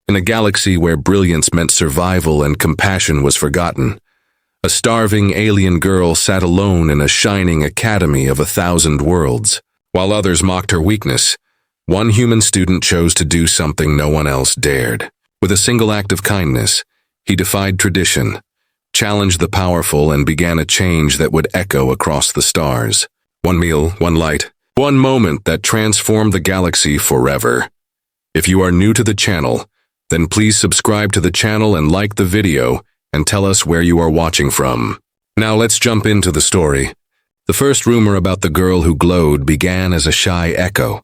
In a galaxy where brilliance meant survival and compassion was forgotten, a starving alien girl sat alone in a shining academy of 1,000 worlds. While others mocked her weakness, one human student chose to do something no one else dared. With a single act of kindness, he defied tradition, challenged the powerful, and began a change that would echo across the stars. One meal, one light, one moment that transformed the galaxy forever. If you are new to the channel, then please subscribe to the channel and like the video and tell us where you are watching from. Now let's jump into the story. The first rumor about the girl who glowed began as a shy echo,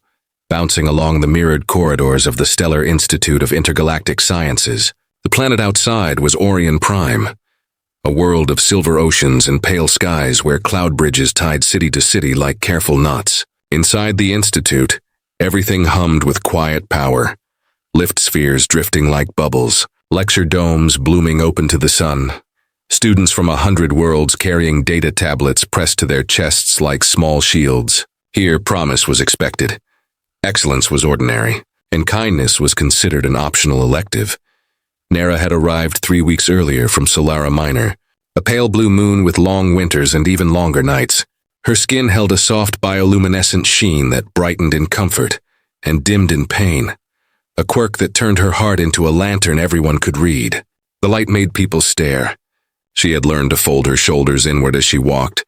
bouncing along the mirrored corridors of the Stellar Institute of Intergalactic Sciences. The planet outside was Orion Prime, a world of silver oceans and pale skies where cloud bridges tied city to city like careful knots. Inside the institute, everything hummed with quiet power. Lift spheres drifting like bubbles, lecture domes blooming open to the sun, students from 100 worlds carrying data tablets pressed to their chests like small shields. Here, promise was expected. Excellence was ordinary, and kindness was considered an optional elective. Nera had arrived 3 weeks earlier from Solara Minor, a pale blue moon with long winters and even longer nights. Her skin held a soft bioluminescent sheen that brightened in comfort and dimmed in pain, a quirk that turned her heart into a lantern everyone could read. The light made people stare. She had learned to fold her shoulders inward as she walked,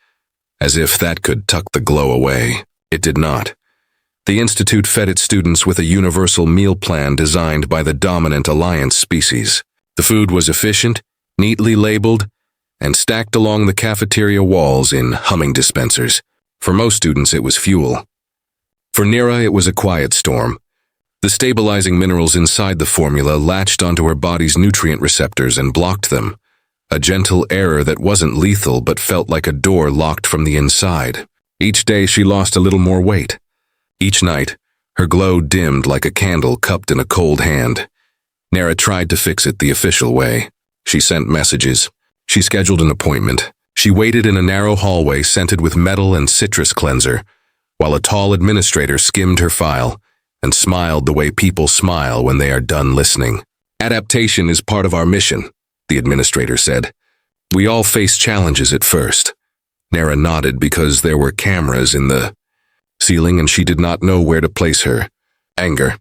as if that could tuck the glow away. It did not. The Institute fed its students with a universal meal plan designed by the dominant Alliance species. The food was efficient, neatly labeled, and stacked along the cafeteria walls in humming dispensers. For most students, it was fuel. For Nera, it was a quiet storm. The stabilizing minerals inside the formula latched onto her body's nutrient receptors and blocked them, a gentle error that wasn't lethal but felt like a door locked from the inside. Each day she lost a little more weight. Each night, her glow dimmed like a candle cupped in a cold hand. Nera tried to fix it the official way. She sent messages. She scheduled an appointment. She waited in a narrow hallway scented with metal and citrus cleanser, while a tall administrator skimmed her file and smiled the way people smile when they are done listening. Adaptation is part of our mission, the administrator said. We all face challenges at first. Nera nodded because there were cameras in the ceiling and she did not know where to place her. Anger.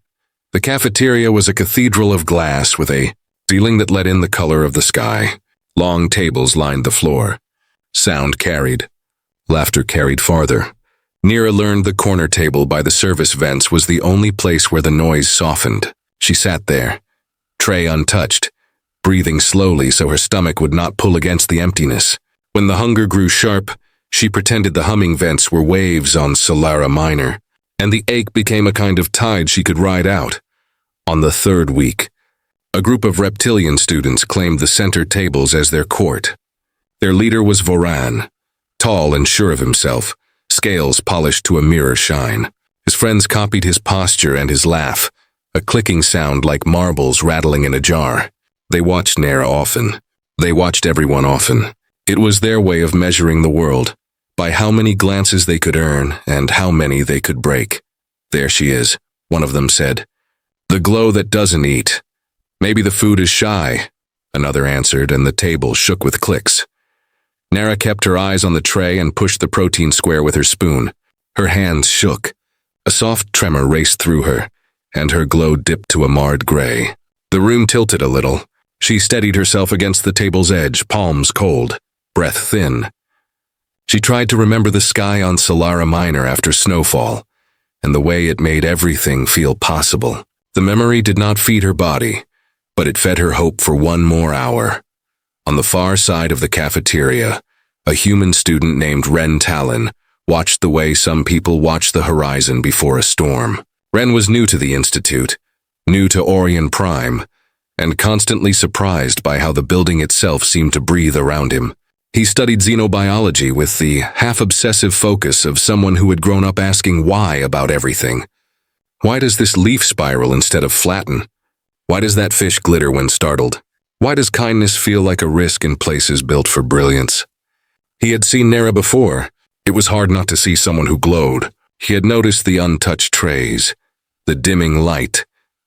The cafeteria was a cathedral of glass with a ceiling that let in the color of the sky. Long tables lined the floor. Sound carried. Laughter carried farther. Nera learned the corner table by the service vents was the only place where the noise softened. She sat there, tray untouched, breathing slowly so her stomach would not pull against the emptiness. When the hunger grew sharp, she pretended the humming vents were waves on Solara Minor, and the ache became a kind of tide she could ride out. On the 3rd week, a group of reptilian students claimed the center tables as their court. Their leader was Voran, tall and sure of himself, scales polished to a mirror shine. His friends copied his posture and his laugh, a clicking sound like marbles rattling in a jar. They watched Nera often. They watched everyone often. It was their way of measuring the world, by how many glances they could earn and how many they could break. There she is, one of them said. The glow that doesn't eat. Maybe the food is shy, another answered, and the table shook with clicks. Nera kept her eyes on the tray and pushed the protein square with her spoon. Her hands shook. A soft tremor raced through her, and her glow dipped to a marred gray. The room tilted a little. She steadied herself against the table's edge, palms cold, breath thin. She tried to remember the sky on Solara Minor after snowfall, and the way it made everything feel possible. The memory did not feed her body, but it fed her hope for one more hour. On the far side of the cafeteria, a human student named Ren Talon watched the way some people watch the horizon before a storm. Ren was new to the Institute, new to Orion Prime, and constantly surprised by how the building itself seemed to breathe around him. He studied xenobiology with the half-obsessive focus of someone who had grown up asking why about everything. Why does this leaf spiral instead of flatten? Why does that fish glitter when startled? Why does kindness feel like a risk in places built for brilliance? He had seen Nera before. It was hard not to see someone who glowed. He had noticed the untouched trays, the dimming light,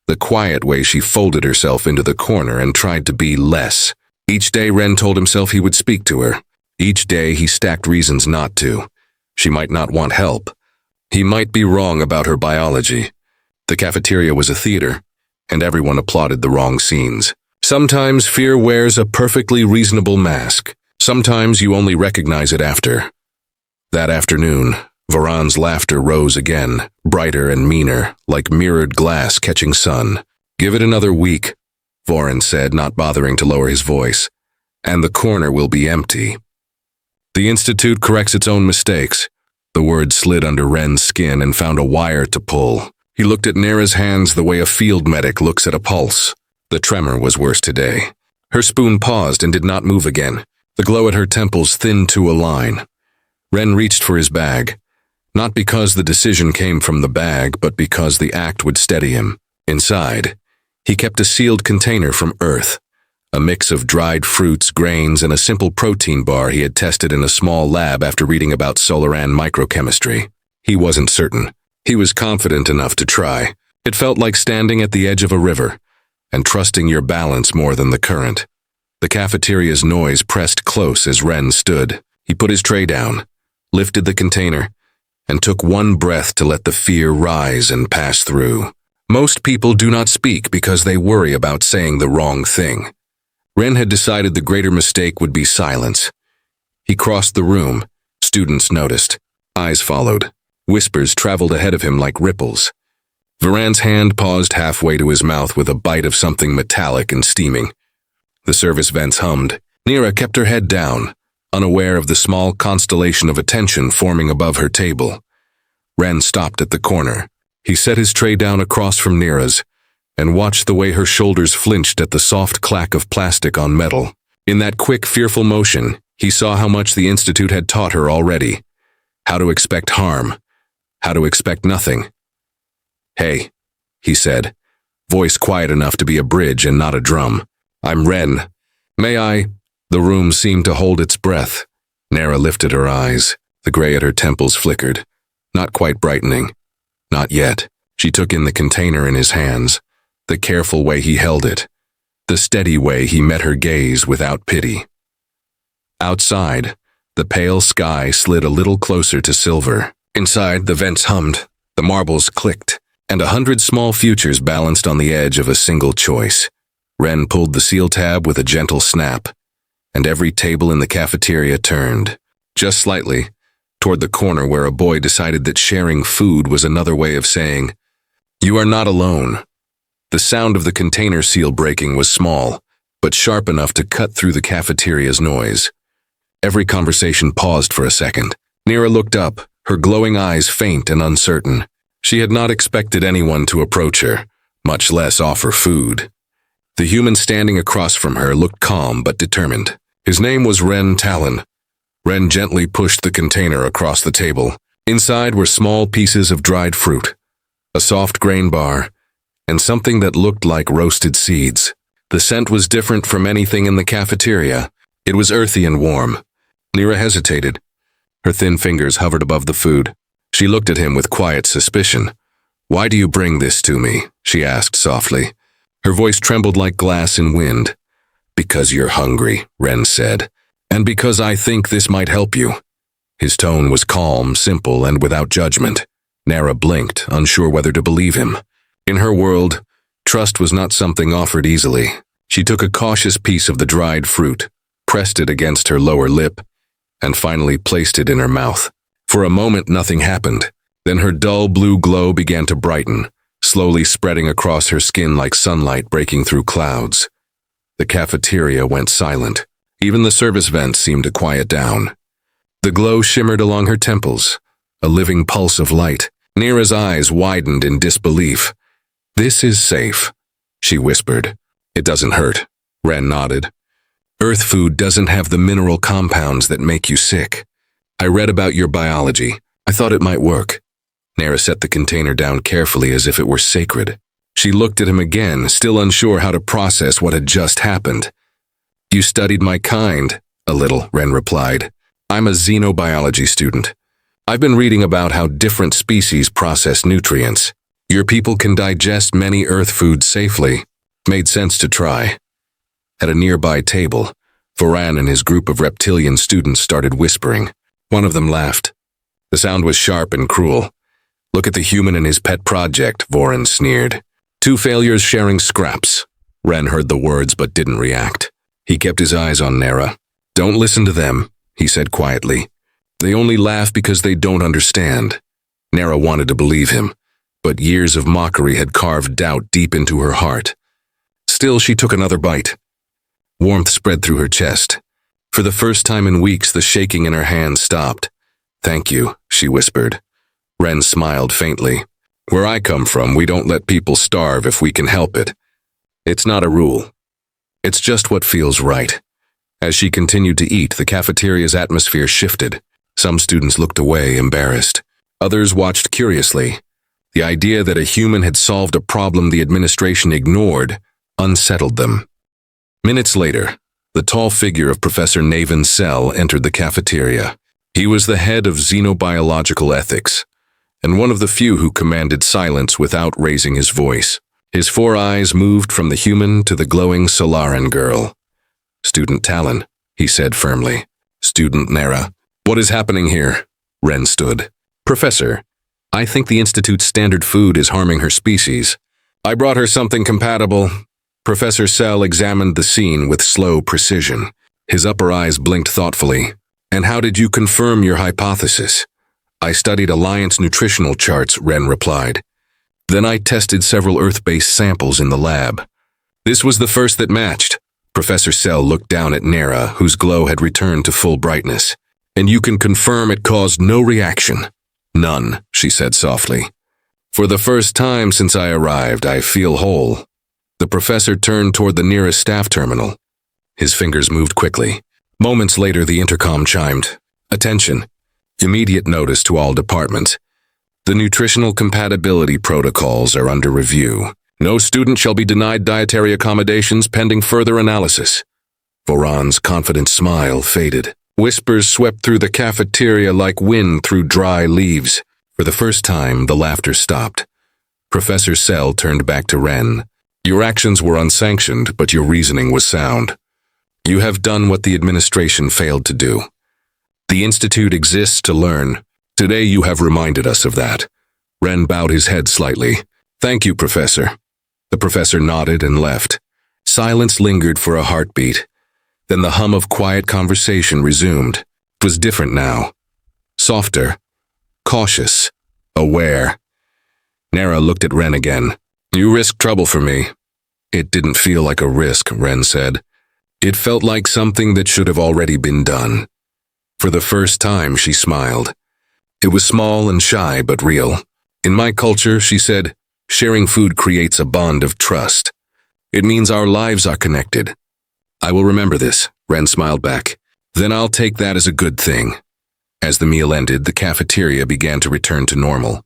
the quiet way she folded herself into the corner and tried to be less. Each day Ren told himself he would speak to her. Each day he stacked reasons not to. She might not want help. He might be wrong about her biology. The cafeteria was a theater, and everyone applauded the wrong scenes. Sometimes fear wears a perfectly reasonable mask. Sometimes you only recognize it after. That afternoon, Varan's laughter rose again, brighter and meaner, like mirrored glass catching sun. "Give it another week," Varan said, not bothering to lower his voice, "and the corner will be empty. The Institute corrects its own mistakes." The word slid under Ren's skin and found a wire to pull. He looked at Nera's hands the way a field medic looks at a pulse. The tremor was worse today. Her spoon paused and did not move again. The glow at her temples thinned to a line. Ren reached for his bag. Not because the decision came from the bag, but because the act would steady him. Inside, he kept a sealed container from Earth, a mix of dried fruits, grains, and a simple protein bar he had tested in a small lab after reading about Solaran microchemistry. He wasn't certain. He was confident enough to try. It felt like standing at the edge of a river and trusting your balance more than the current. The cafeteria's noise pressed close as Ren stood. He put his tray down, lifted the container, and took one breath to let the fear rise and pass through. Most people do not speak because they worry about saying the wrong thing. Ren had decided the greater mistake would be silence. He crossed the room. Students noticed. Eyes followed. Whispers traveled ahead of him like ripples. Varan's hand paused halfway to his mouth with a bite of something metallic and steaming. The service vents hummed. Nera kept her head down, unaware of the small constellation of attention forming above her table. Ren stopped at the corner. He set his tray down across from Nera's and watched the way her shoulders flinched at the soft clack of plastic on metal. In that quick, fearful motion, he saw how much the Institute had taught her already. How to expect harm. How to expect nothing. "Hey," he said, voice quiet enough to be a bridge and not a drum. "I'm Ren. May I?" The room seemed to hold its breath. Nera lifted her eyes. The gray at her temples flickered. Not quite brightening. Not yet. She took in the container in his hands. The careful way he held it. The steady way he met her gaze without pity. Outside, the pale sky slid a little closer to silver. Inside, the vents hummed, the marbles clicked, and 100 small futures balanced on the edge of a single choice. Ren pulled the seal tab with a gentle snap, and every table in the cafeteria turned, just slightly, toward the corner where a boy decided that sharing food was another way of saying, "You are not alone." The sound of the container seal breaking was small, but sharp enough to cut through the cafeteria's noise. Every conversation paused for a second. Nera looked up, her glowing eyes faint and uncertain. She had not expected anyone to approach her, much less offer food. The human standing across from her looked calm but determined. His name was Ren Talon. Ren gently pushed the container across the table. Inside were small pieces of dried fruit, a soft grain bar, and something that looked like roasted seeds. The scent was different from anything in the cafeteria. It was earthy and warm. Nera hesitated. Her thin fingers hovered above the food. She looked at him with quiet suspicion. "Why do you bring this to me?" she asked softly. Her voice trembled like glass in wind. "Because you're hungry," Ren said. "And because I think this might help you." His tone was calm, simple, and without judgment. Nera blinked, unsure whether to believe him. In her world, trust was not something offered easily. She took a cautious piece of the dried fruit, pressed it against her lower lip, and finally placed it in her mouth. For a moment, nothing happened. Then her dull blue glow began to brighten, slowly spreading across her skin like sunlight breaking through clouds. The cafeteria went silent. Even the service vents seemed to quiet down. The glow shimmered along her temples, a living pulse of light. Nera's eyes widened in disbelief. "This is safe," she whispered. "It doesn't hurt," Ren nodded. "Earth food doesn't have the mineral compounds that make you sick. I read about your biology. I thought it might work." Nera set the container down carefully as if it were sacred. She looked at him again, still unsure how to process what had just happened. "You studied my kind." "A little," Ren replied. "I'm a xenobiology student. I've been reading about how different species process nutrients." Your people can digest many Earth foods safely. Made sense to try. At a nearby table, Voran and his group of reptilian students started whispering. One of them laughed. The sound was sharp and cruel. Look at the human and his pet project, Voran sneered. Two failures sharing scraps. Ren heard the words but didn't react. He kept his eyes on Nera. Don't listen to them, he said quietly. They only laugh because they don't understand. Nera wanted to believe him, but years of mockery had carved doubt deep into her heart. Still, she took another bite. Warmth spread through her chest. For the first time in weeks, the shaking in her hands stopped. Thank you, she whispered. Ren smiled faintly. Where I come from, we don't let people starve if we can help it. It's not a rule. It's just what feels right. As she continued to eat, the cafeteria's atmosphere shifted. Some students looked away, embarrassed. Others watched curiously. The idea that a human had solved a problem the administration ignored unsettled them. Minutes later, the tall figure of Professor Naven Sell entered the cafeteria. He was the head of xenobiological ethics, and one of the few who commanded silence without raising his voice. His four eyes moved from the human to the glowing Solaran girl. Student Talon, he said firmly. Student Nera. What is happening here? Ren stood. Professor, I think the Institute's standard food is harming her species. I brought her something compatible. Professor Sell examined the scene with slow precision. His upper eyes blinked thoughtfully. And how did you confirm your hypothesis? I studied Alliance nutritional charts, Ren replied. Then I tested several Earth-based samples in the lab. This was the first that matched. Professor Sell looked down at Nera, whose glow had returned to full brightness. And you can confirm it caused no reaction. None, she said softly. For the first time since I arrived, I feel whole. The professor turned toward the nearest staff terminal. His fingers moved quickly. Moments later, the intercom chimed. Attention. Immediate notice to all departments. The nutritional compatibility protocols are under review. No student shall be denied dietary accommodations pending further analysis. Voran's confident smile faded. Whispers swept through the cafeteria like wind through dry leaves. For the first time, the laughter stopped. Professor Sell turned back to Ren. Your actions were unsanctioned, but your reasoning was sound. You have done what the administration failed to do. The Institute exists to learn. Today you have reminded us of that. Ren bowed his head slightly. Thank you, Professor. The professor nodded and left. Silence lingered for a heartbeat. Then the hum of quiet conversation resumed. It was different now. Softer. Cautious. Aware. Nera looked at Ren again. You risked trouble for me. It didn't feel like a risk, Ren said. It felt like something that should have already been done. For the first time, she smiled. It was small and shy, but real. In my culture, she said, sharing food creates a bond of trust. It means our lives are connected. I will remember this, Ren smiled back. Then I'll take that as a good thing. As the meal ended, the cafeteria began to return to normal.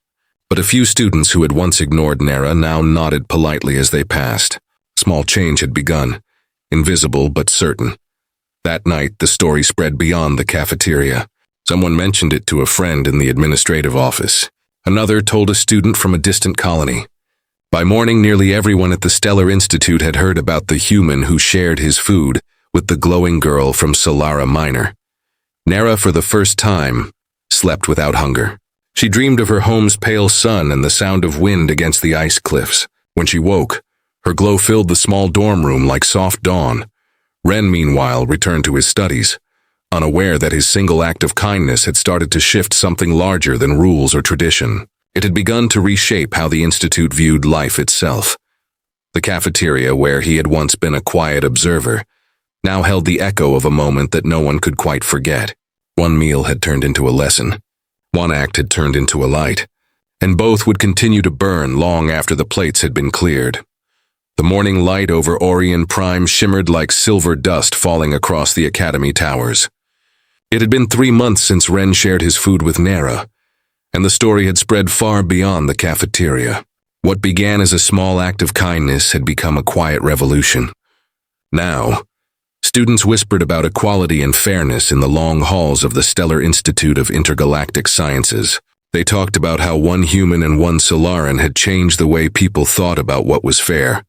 But a few students who had once ignored Nera now nodded politely as they passed. Small change had begun, invisible but certain. That night, the story spread beyond the cafeteria. Someone mentioned it to a friend in the administrative office. Another told a student from a distant colony. By morning, nearly everyone at the Stellar Institute had heard about the human who shared his food with the glowing girl from Solara Minor. Nera, for the first time, slept without hunger. She dreamed of her home's pale sun and the sound of wind against the ice cliffs. When she woke, her glow filled the small dorm room like soft dawn. Ren, meanwhile, returned to his studies, unaware that his single act of kindness had started to shift something larger than rules or tradition. It had begun to reshape how the Institute viewed life itself. The cafeteria, where he had once been a quiet observer, now held the echo of a moment that no one could quite forget. One meal had turned into a lesson. One act had turned into a light, and both would continue to burn long after the plates had been cleared. The morning light over Orion Prime shimmered like silver dust falling across the Academy towers. It had been 3 months since Ren shared his food with Nera, and the story had spread far beyond the cafeteria. What began as a small act of kindness had become a quiet revolution. Now, students whispered about equality and fairness in the long halls of the Stellar Institute of Intergalactic Sciences. They talked about how one human and one Solaran had changed the way people thought about what was fair.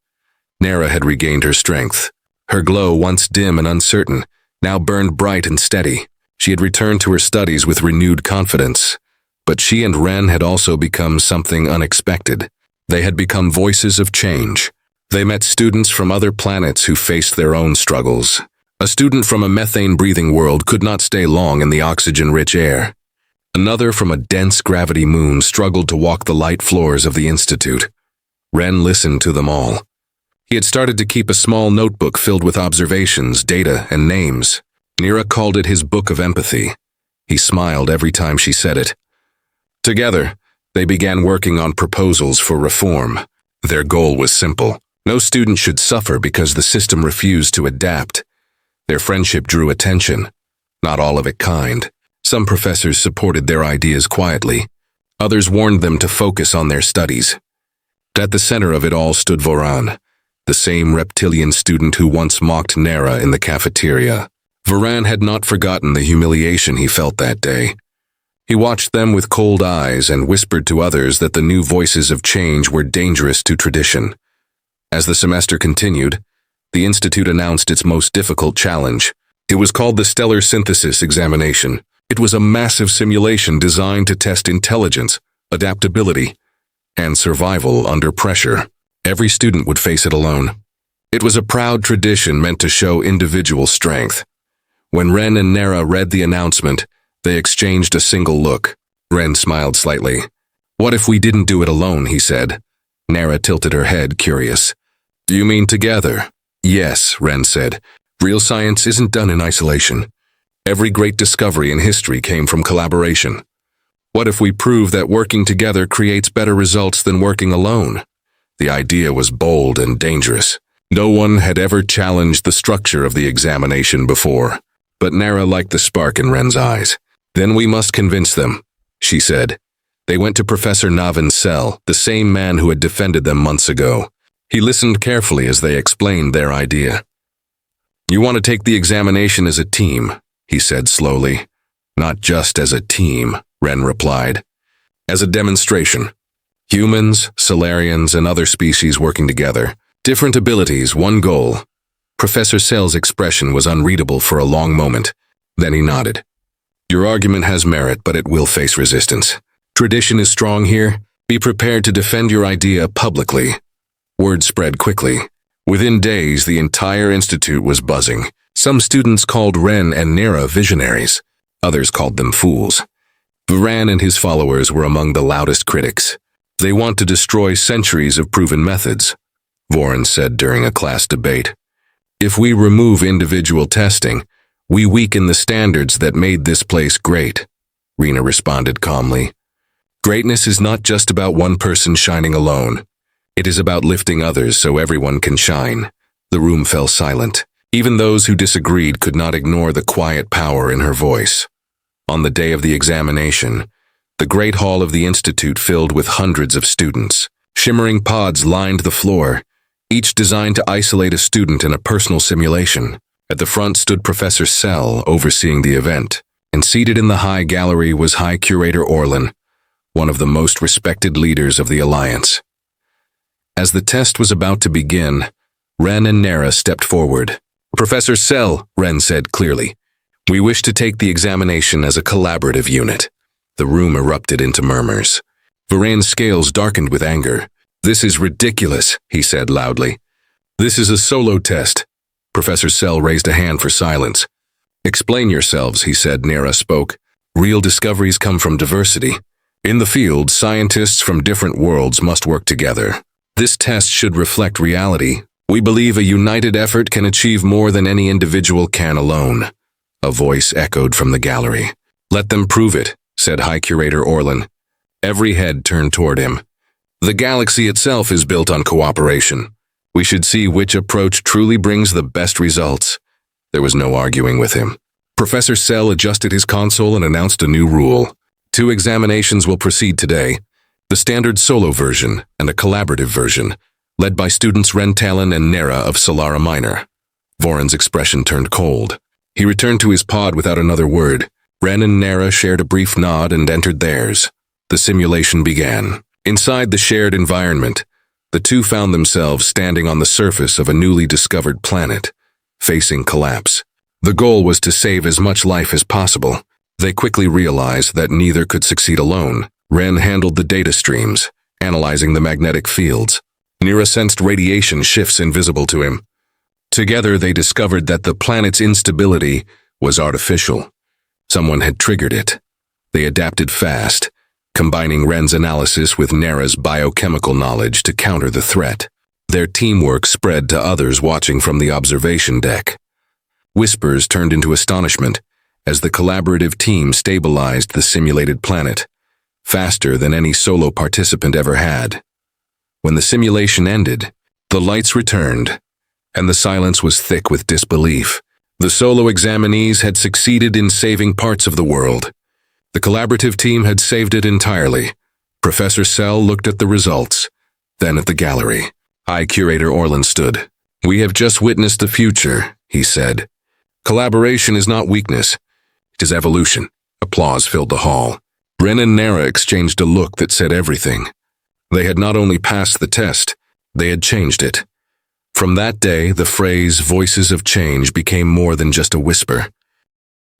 Nera had regained her strength. Her glow, once dim and uncertain, now burned bright and steady. She had returned to her studies with renewed confidence. But she and Ren had also become something unexpected. They had become voices of change. They met students from other planets who faced their own struggles. A student from a methane-breathing world could not stay long in the oxygen-rich air. Another from a dense gravity moon struggled to walk the light floors of the Institute. Ren listened to them all. He had started to keep a small notebook filled with observations, data, and names. Nera called it his book of empathy. He smiled every time she said it. Together, they began working on proposals for reform. Their goal was simple. No student should suffer because the system refused to adapt. Their friendship drew attention. Not all of it kind. Some professors supported their ideas quietly. Others warned them to focus on their studies. At the center of it all stood Voran, the same reptilian student who once mocked Nera in the cafeteria. Voran had not forgotten the humiliation he felt that day. He watched them with cold eyes and whispered to others that the new voices of change were dangerous to tradition. As the semester continued, the Institute announced its most difficult challenge. It was called the Stellar Synthesis Examination. It was a massive simulation designed to test intelligence, adaptability, and survival under pressure. Every student would face it alone. It was a proud tradition meant to show individual strength. When Ren and Nera read the announcement, they exchanged a single look. Ren smiled slightly. "What if we didn't do it alone?" he said. Nera tilted her head, curious. "Do you mean together?" "Yes," Ren said. "Real science isn't done in isolation. Every great discovery in history came from collaboration. What if we prove that working together creates better results than working alone?" The idea was bold and dangerous. No one had ever challenged the structure of the examination before, but Nera liked the spark in Ren's eyes. "Then we must convince them," she said. They went to Professor Navin's cell, the same man who had defended them months ago. He listened carefully as they explained their idea. "You want to take the examination as a team," he said slowly. "Not just as a team," Ren replied. "As a demonstration. Humans, Solarians, and other species working together. Different abilities, one goal." Professor Cell's expression was unreadable for a long moment. Then he nodded. "Your argument has merit, but it will face resistance. Tradition is strong here. Be prepared to defend your idea publicly." Word spread quickly. Within days, the entire institute was buzzing. Some students called Ren and Nera visionaries. Others called them fools. Voran and his followers were among the loudest critics. "They want to destroy centuries of proven methods," Voran said during a class debate. "If we remove individual testing, we weaken the standards that made this place great," Rena responded calmly. "Greatness is not just about one person shining alone. It is about lifting others so everyone can shine." The room fell silent. Even those who disagreed could not ignore the quiet power in her voice. On the day of the examination, the great hall of the Institute filled with hundreds of students. Shimmering pods lined the floor, each designed to isolate a student in a personal simulation. At the front stood Professor Cell, overseeing the event, and seated in the high gallery was High Curator Orlan, one of the most respected leaders of the Alliance. As the test was about to begin, Ren and Nera stepped forward. "Professor Cell," Ren said clearly, "we wish to take the examination as a collaborative unit." The room erupted into murmurs. Voran's scales darkened with anger. "This is ridiculous," he said loudly. "This is a solo test." Professor Cell raised a hand for silence. "Explain yourselves," he said. Nera spoke. "Real discoveries come from diversity. In the field, scientists from different worlds must work together. This test should reflect reality. We believe a united effort can achieve more than any individual can alone." A voice echoed from the gallery. "Let them prove it," said High Curator Orlan. Every head turned toward him. "The galaxy itself is built on cooperation. We should see which approach truly brings the best results." There was no arguing with him. Professor Cell adjusted his console and announced a new rule. 2 examinations will proceed today. The standard solo version and a collaborative version, led by students Ren Talon and Nera of Solara Minor. Voran's expression turned cold. He returned to his pod without another word. Ren and Nera shared a brief nod and entered theirs. the simulation began. Inside the shared environment, the two found themselves standing on the surface of a newly discovered planet, facing collapse. The goal was to save as much life as possible. They quickly realized that neither could succeed alone. Ren handled the data streams, analyzing the magnetic fields. Nira sensed radiation shifts invisible to him. Together, they discovered that the planet's instability was artificial. Someone had triggered it. They adapted fast, combining Ren's analysis with Nera's biochemical knowledge to counter the threat. Their teamwork spread to others watching from the observation deck. Whispers turned into astonishment as the collaborative team stabilized the simulated planet, faster than any solo participant ever had. When the simulation ended, the lights returned, and the silence was thick with disbelief. The solo examinees had succeeded in saving parts of the world. The collaborative team had saved it entirely. Professor Sell looked at the results, then at the gallery. High Curator Orlan stood. "We have just witnessed the future," he said. "Collaboration is not weakness. It is evolution." Applause filled the hall. Ren and Nera exchanged a look that said everything. They had not only passed the test, they had changed it. From that day, the phrase "voices of change" became more than just a whisper.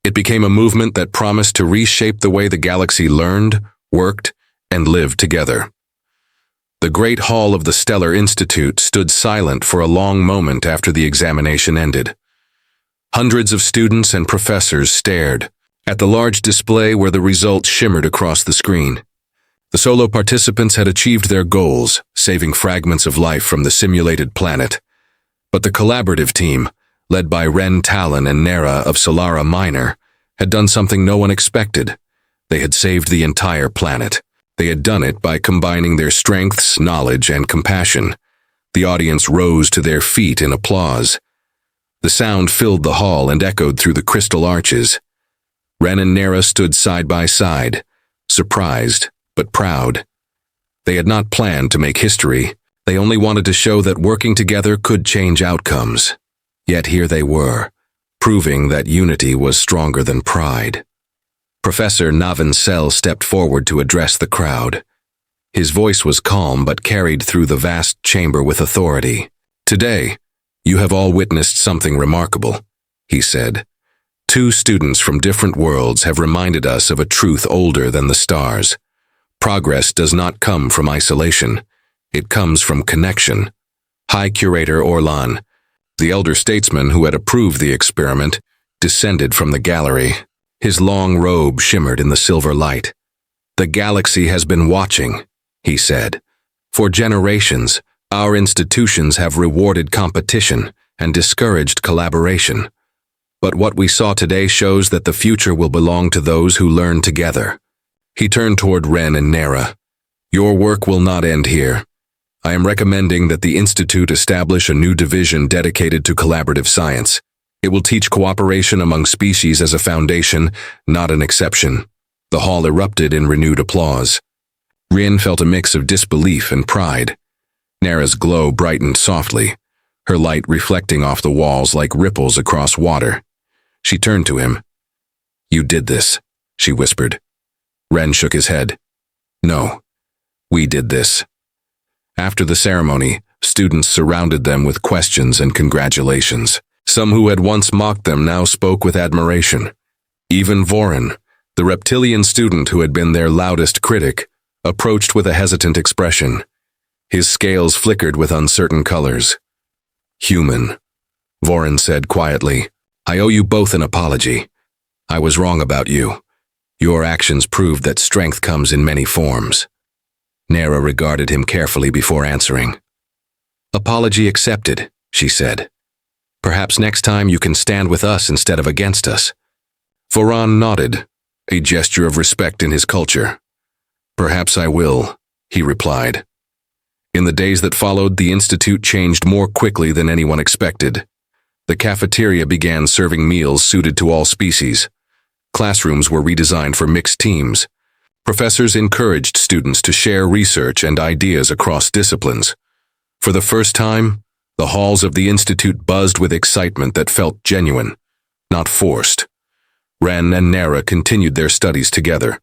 It became a movement that promised to reshape the way the galaxy learned, worked, and lived together. The Great Hall of the Stellar Institute stood silent for a long moment after the examination ended. Hundreds of students and professors stared at the large display where the results shimmered across the screen. The solo participants had achieved their goals, saving fragments of life from the simulated planet. But the collaborative team, led by Ren Talon and Nera of Solara Minor, had done something no one expected. They had saved the entire planet. They had done it by combining their strengths, knowledge, and compassion. The audience rose to their feet in applause. The sound filled the hall and echoed through the crystal arches. Ren and Nera stood side by side, surprised but proud. They had not planned to make history. They only wanted to show that working together could change outcomes. Yet here they were, proving that unity was stronger than pride. Professor Navin Sell stepped forward to address the crowd. His voice was calm but carried through the vast chamber with authority. "Today, you have all witnessed something remarkable," he said. "Two students from different worlds have reminded us of a truth older than the stars. Progress does not come from isolation. It comes from connection." High Curator Orlan, the elder statesman who had approved the experiment, descended from the gallery. His long robe shimmered in the silver light. "The galaxy has been watching," he said. "For generations, our institutions have rewarded competition and discouraged collaboration. But what we saw today shows that the future will belong to those who learn together." He turned toward Ren and Nera. "Your work will not end here. I am recommending that the Institute establish a new division dedicated to collaborative science. It will teach cooperation among species as a foundation, not an exception." The hall erupted in renewed applause. Rin felt a mix of disbelief and pride. Nera's glow brightened softly, her light reflecting off the walls like ripples across water. She turned to him. "You did this," she whispered. Ren shook his head. "No, we did this." After the ceremony, students surrounded them with questions and congratulations. Some who had once mocked them now spoke with admiration. Even Vorin, the reptilian student who had been their loudest critic, approached with a hesitant expression. His scales flickered with uncertain colors. "Human," Vorin said quietly, "I owe you both an apology. I was wrong about you. Your actions proved that strength comes in many forms." Nera regarded him carefully before answering. "Apology accepted," she said. "Perhaps next time you can stand with us instead of against us." Voran nodded, a gesture of respect in his culture. "Perhaps I will," he replied. In the days that followed, the Institute changed more quickly than anyone expected. The cafeteria began serving meals suited to all species. Classrooms were redesigned for mixed teams. Professors encouraged students to share research and ideas across disciplines. For the first time, the halls of the Institute buzzed with excitement that felt genuine, not forced. Ren and Nera continued their studies together,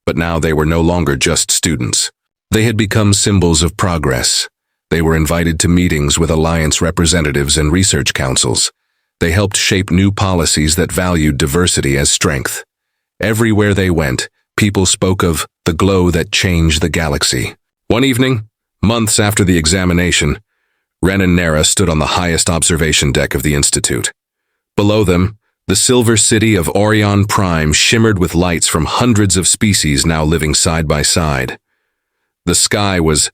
But now they were no longer just students. They had become symbols of progress. They were invited to meetings with alliance representatives and research councils. They helped shape new policies that valued diversity as strength. Everywhere they went, people spoke of the glow that changed the galaxy. One evening, months after the examination, Ren and Nera stood on the highest observation deck of the Institute. Below them, the silver city of Orion Prime shimmered with lights from hundreds of species now living side by side. The sky was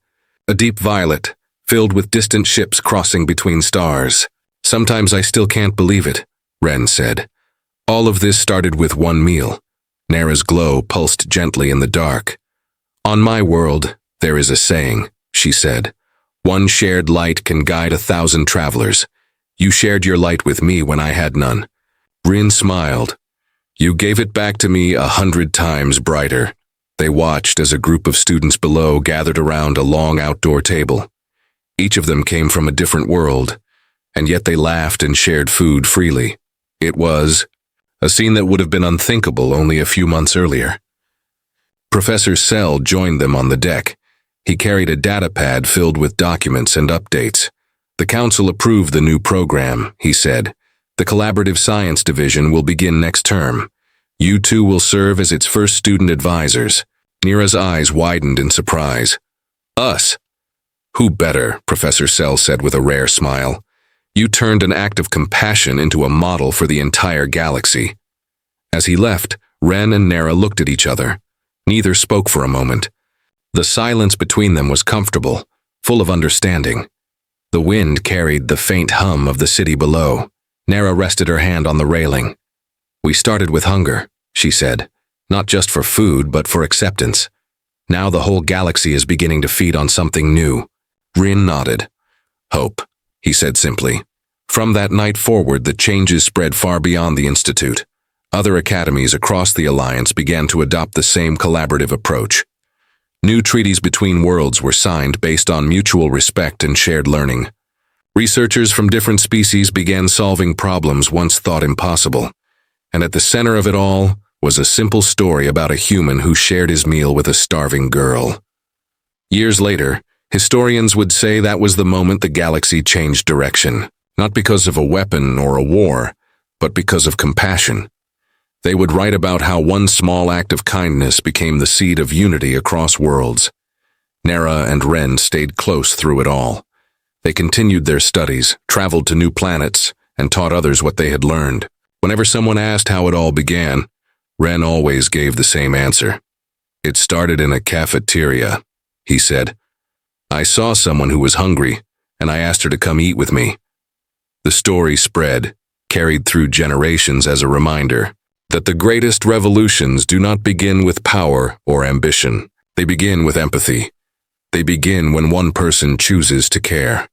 a deep violet, filled with distant ships crossing between stars. "Sometimes I still can't believe it," Ren said. "All of this started with one meal." Nera's glow pulsed gently in the dark. "On my world, there is a saying," she said. "One shared light can guide 1,000 travelers. You shared your light with me when I had none." Rin smiled. "You gave it back to me 100 times brighter." They watched as a group of students below gathered around a long outdoor table. Each of them came from a different world, and yet they laughed and shared food freely. It was a scene that would have been unthinkable only a few months earlier. Professor Sell joined them on the deck. He carried a data pad filled with documents and updates. "The council approved the new program," he said. "The Collaborative Science Division will begin next term. You two will serve as its first student advisors." Nera's eyes widened in surprise. "Us? Who better?" Professor Sell said with a rare smile. "You turned an act of compassion into a model for the entire galaxy." As he left, Ren and Nera looked at each other. Neither spoke for a moment. The silence between them was comfortable, full of understanding. The wind carried the faint hum of the city below. Nera rested her hand on the railing. "We started with hunger," she said, "not just for food, but for acceptance. Now the whole galaxy is beginning to feed on something new." Rin nodded. "Hope," he said simply. From that night forward, the changes spread far beyond the Institute. Other academies across the Alliance began to adopt the same collaborative approach. New treaties between worlds were signed based on mutual respect and shared learning. Researchers from different species began solving problems once thought impossible. And at the center of it all was a simple story about a human who shared his meal with a starving girl. Years later, historians would say that was the moment the galaxy changed direction, not because of a weapon or a war, but because of compassion. They would write about how one small act of kindness became the seed of unity across worlds. Nera and Ren stayed close through it all. They continued their studies, traveled to new planets, and taught others what they had learned. Whenever someone asked how it all began, Ren always gave the same answer. "It started in a cafeteria," he said. "I saw someone who was hungry, and I asked her to come eat with me." The story spread, carried through generations as a reminder that the greatest revolutions do not begin with power or ambition. They begin with empathy. They begin when one person chooses to care.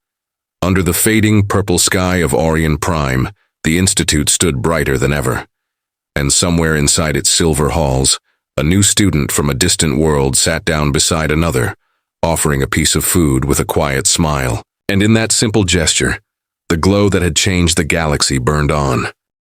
Under the fading purple sky of Orion Prime, the Institute stood brighter than ever. And somewhere inside its silver halls, a new student from a distant world sat down beside another, offering a piece of food with a quiet smile. And in that simple gesture, the glow that had changed the galaxy burned on.